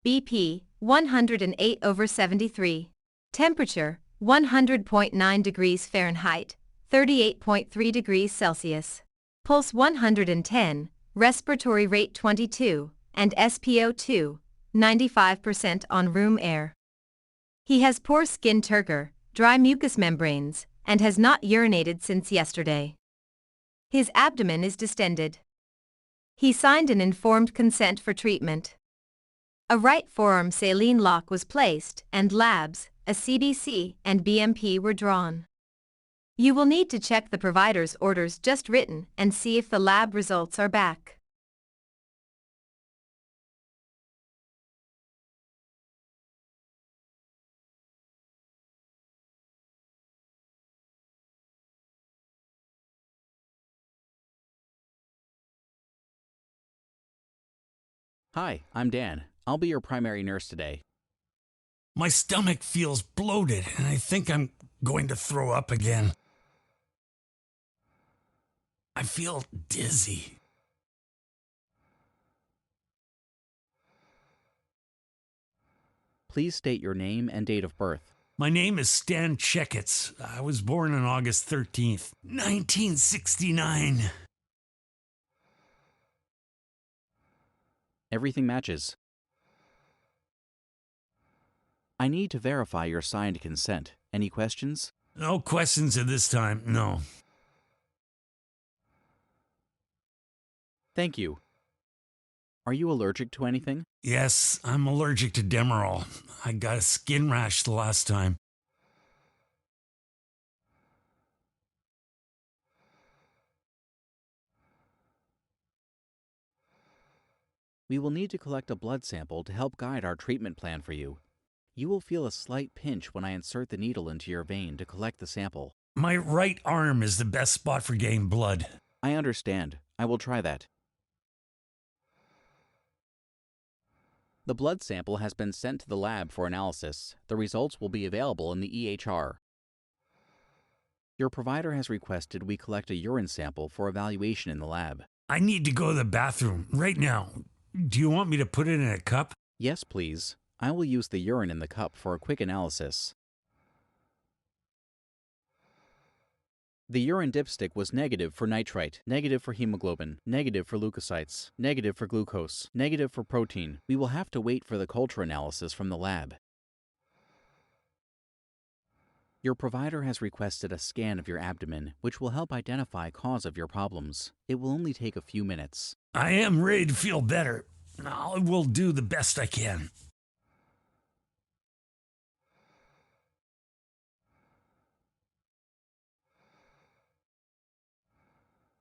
BP 108/73. Temperature 100.9 degrees Fahrenheit, 38.3 degrees Celsius. Pulse 110, respiratory rate 22, and SpO2 95% on room air. He has poor skin turgor, dry mucous membranes, and has not urinated since yesterday. His abdomen is distended. He signed an informed consent for treatment. A right forearm saline lock was placed, and labs, a CBC and BMP were drawn. You will need to check the provider's orders just written and see if the lab results are back. Hi, I'm Dan. I'll be your primary nurse today. My stomach feels bloated, and I think I'm going to throw up again. I feel dizzy. Please state your name and date of birth. My name is Stan Checketts. I was born on August 13th, 1969. Everything matches. I need to verify your signed consent. Any questions? No questions at this time, no. Thank you. Are you allergic to anything? Yes, I'm allergic to Demerol. I got a skin rash the last time. We will need to collect a blood sample to help guide our treatment plan for you. You will feel a slight pinch when I insert the needle into your vein to collect the sample. My right arm is the best spot for getting blood. I understand. I will try that. The blood sample has been sent to the lab for analysis. The results will be available in the EHR. Your provider has requested we collect a urine sample for evaluation in the lab. I need to go to the bathroom right now. Do you want me to put it in a cup? Yes, please. I will use the urine in the cup for a quick analysis. The urine dipstick was negative for nitrite, negative for hemoglobin, negative for leukocytes, negative for glucose, negative for protein. We will have to wait for the culture analysis from the lab. Your provider has requested a scan of your abdomen, which will help identify cause of your problems. It will only take a few minutes. I am ready to feel better. I will do the best I can.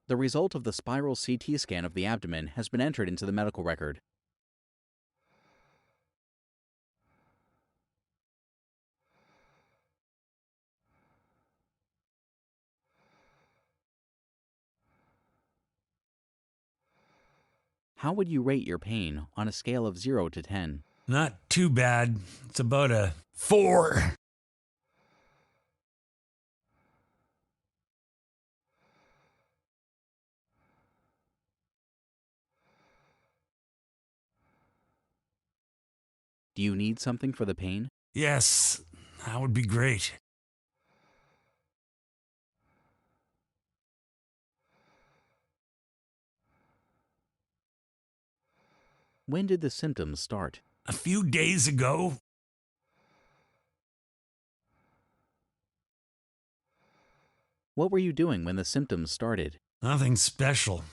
The result of the spiral CT scan of the abdomen has been entered into the medical record. How would you rate your pain on a scale of 0 to 10? Not too bad. It's about a 4. Do you need something for the pain? Yes, that would be great. When did the symptoms start? A few days ago. What were you doing when the symptoms started? Nothing special.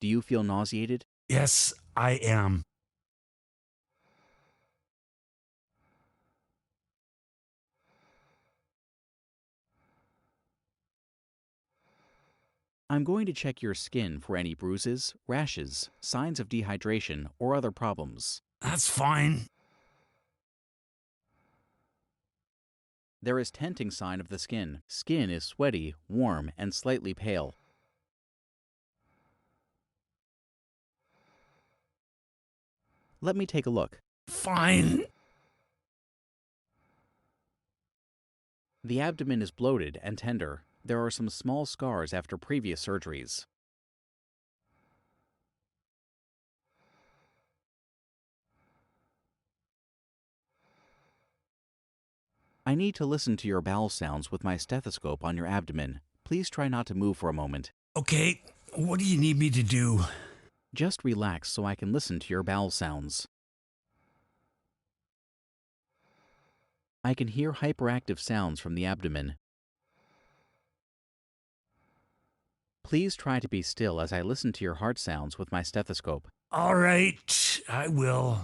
Do you feel nauseated? Yes, I am. I'm going to check your skin for any bruises, rashes, signs of dehydration, or other problems. That's fine. There is tenting sign of the skin. Skin is sweaty, warm, and slightly pale. Let me take a look. Fine. The abdomen is bloated and tender. There are some small scars after previous surgeries. I need to listen to your bowel sounds with my stethoscope on your abdomen. Please try not to move for a moment. Okay, what do you need me to do? Just relax so I can listen to your bowel sounds. I can hear hyperactive sounds from the abdomen. Please try to be still as I listen to your heart sounds with my stethoscope. All right, I will.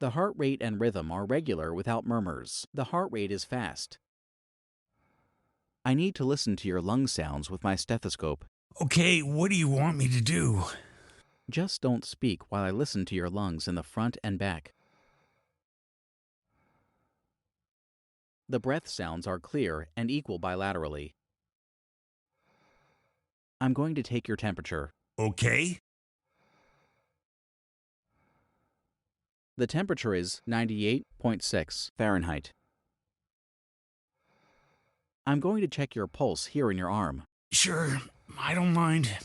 The heart rate and rhythm are regular without murmurs. The heart rate is fast. I need to listen to your lung sounds with my stethoscope. Okay, what do you want me to do? Just don't speak while I listen to your lungs in the front and back. The breath sounds are clear and equal bilaterally. I'm going to take your temperature. Okay. The temperature is 98.6 Fahrenheit. I'm going to check your pulse here in your arm. Sure, I don't mind.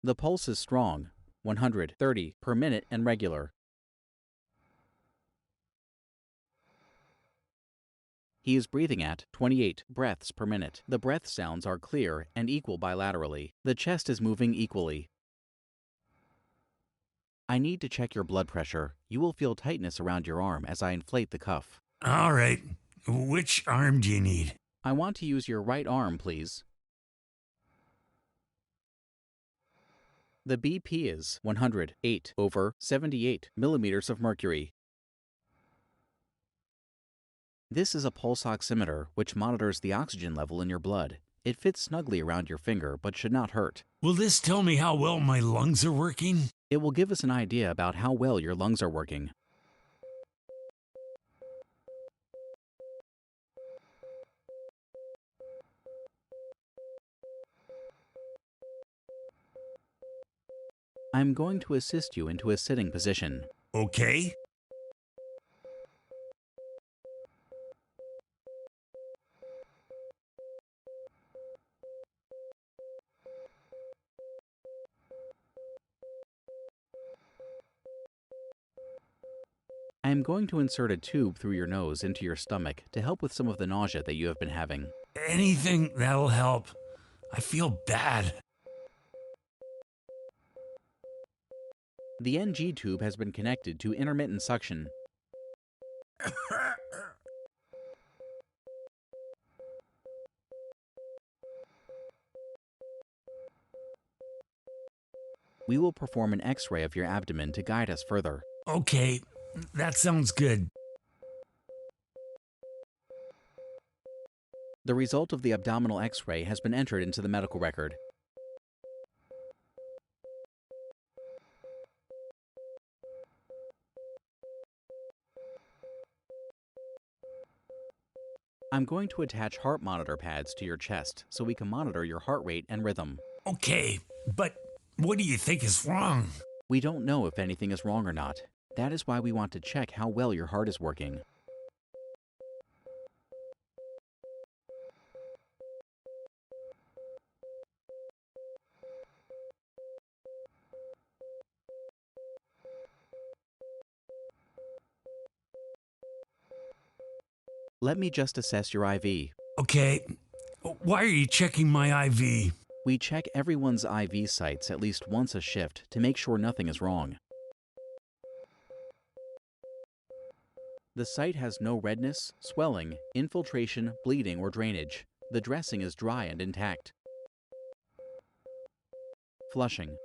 The pulse is strong, 130 per minute and regular. He is breathing at 28 breaths per minute. The breath sounds are clear and equal bilaterally. The chest is moving equally. I need to check your blood pressure. You will feel tightness around your arm as I inflate the cuff. All right, which arm do you need? I want to use your right arm, please. The BP is 108/78 millimeters of mercury. This is a pulse oximeter which monitors the oxygen level in your blood. It fits snugly around your finger but should not hurt. Will this tell me how well my lungs are working? It will give us an idea about how well your lungs are working. I'm going to assist you into a sitting position. Okay. I am going to insert a tube through your nose into your stomach to help with some of the nausea that you have been having. Anything that'll help. I feel bad. The NG tube has been connected to intermittent suction. We will perform an X-ray of your abdomen to guide us further. Okay, that sounds good. The result of the abdominal X-ray has been entered into the medical record. I'm going to attach heart monitor pads to your chest so we can monitor your heart rate and rhythm. Okay, but what do you think is wrong? We don't know if anything is wrong or not. That is why we want to check how well your heart is working. Let me just assess your IV. Okay, why are you checking my IV? We check everyone's IV sites at least once a shift to make sure nothing is wrong. The site has no redness, swelling, infiltration, bleeding, or drainage. The dressing is dry and intact. Flushing.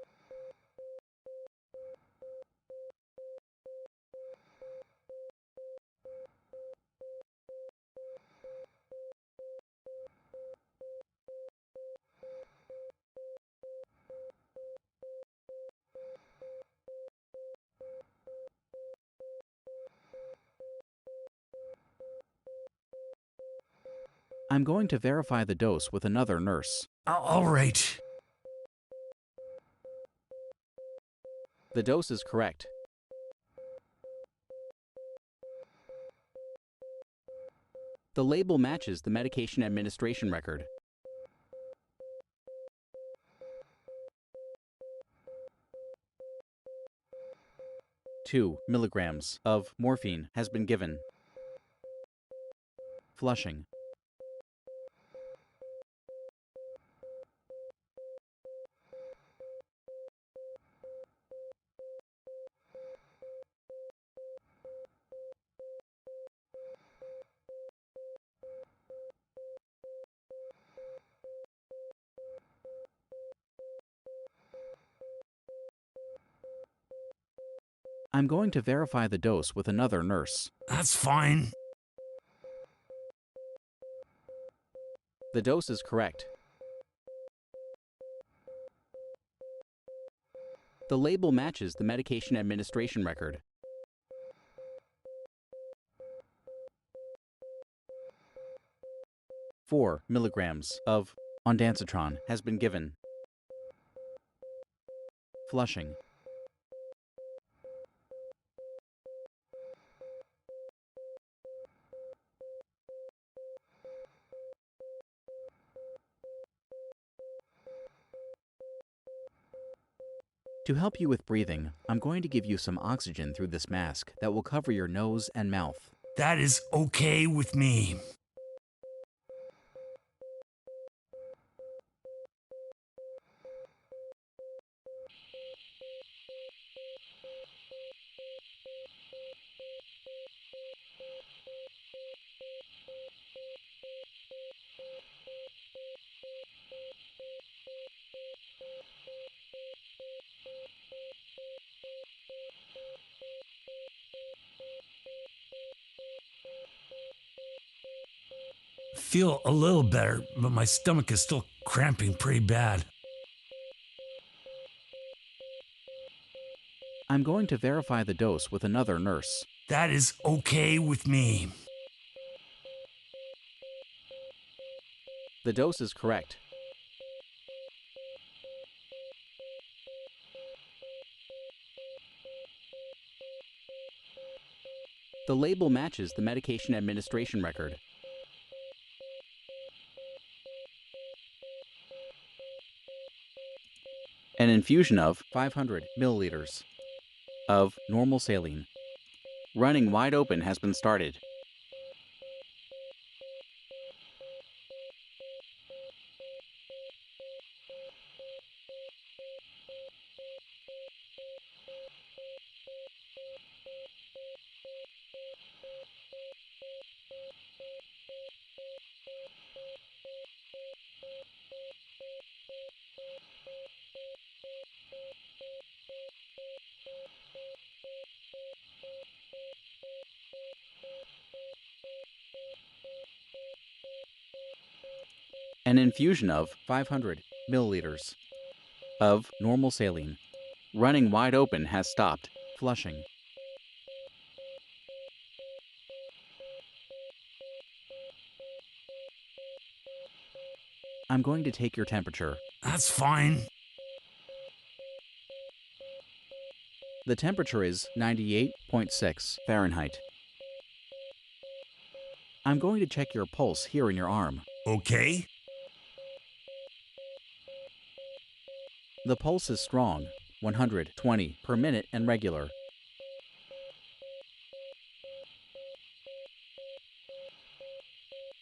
I'm going to verify the dose with another nurse. All right. The dose is correct. The label matches the medication administration record. 2 milligrams of morphine has been given. Flushing. I'm going to verify the dose with another nurse. That's fine. The dose is correct. The label matches the medication administration record. 4 milligrams of ondansetron has been given. Flushing. To help you with breathing, I'm going to give you some oxygen through this mask that will cover your nose and mouth. That is okay with me. Feel a little better, but my stomach is still cramping pretty bad. I'm going to verify the dose with another nurse. That is okay with me. The dose is correct. The label matches the medication administration record. An infusion of 500 milliliters of normal saline. Running wide open has been started. An infusion of 500 milliliters of normal saline. Running wide open has stopped. Flushing. I'm going to take your temperature. That's fine. The temperature is 98.6 Fahrenheit. I'm going to check your pulse here in your arm. Okay. The pulse is strong, 120 per minute and regular.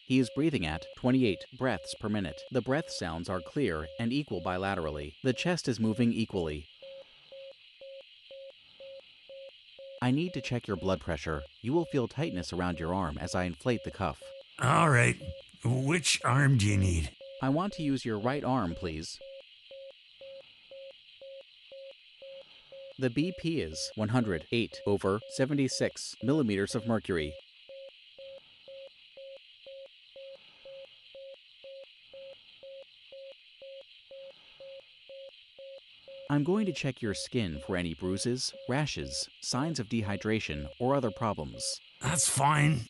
He is breathing at 28 breaths per minute. The breath sounds are clear and equal bilaterally. The chest is moving equally. I need to check your blood pressure. You will feel tightness around your arm as I inflate the cuff. All right. Which arm do you need? I want to use your right arm, please. The BP is 108/76 millimeters of mercury. I'm going to check your skin for any bruises, rashes, signs of dehydration, or other problems. That's fine.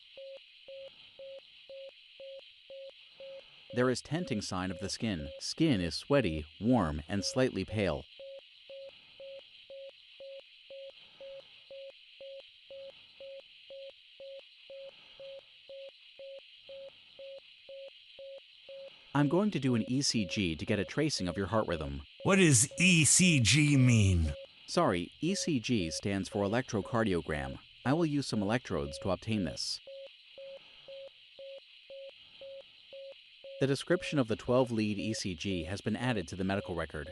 There is tenting sign of the skin. Skin is sweaty, warm, and slightly pale. I'm going to do an ECG to get a tracing of your heart rhythm. What does ECG mean? Sorry, ECG stands for electrocardiogram. I will use some electrodes to obtain this. The description of the 12-lead ECG has been added to the medical record.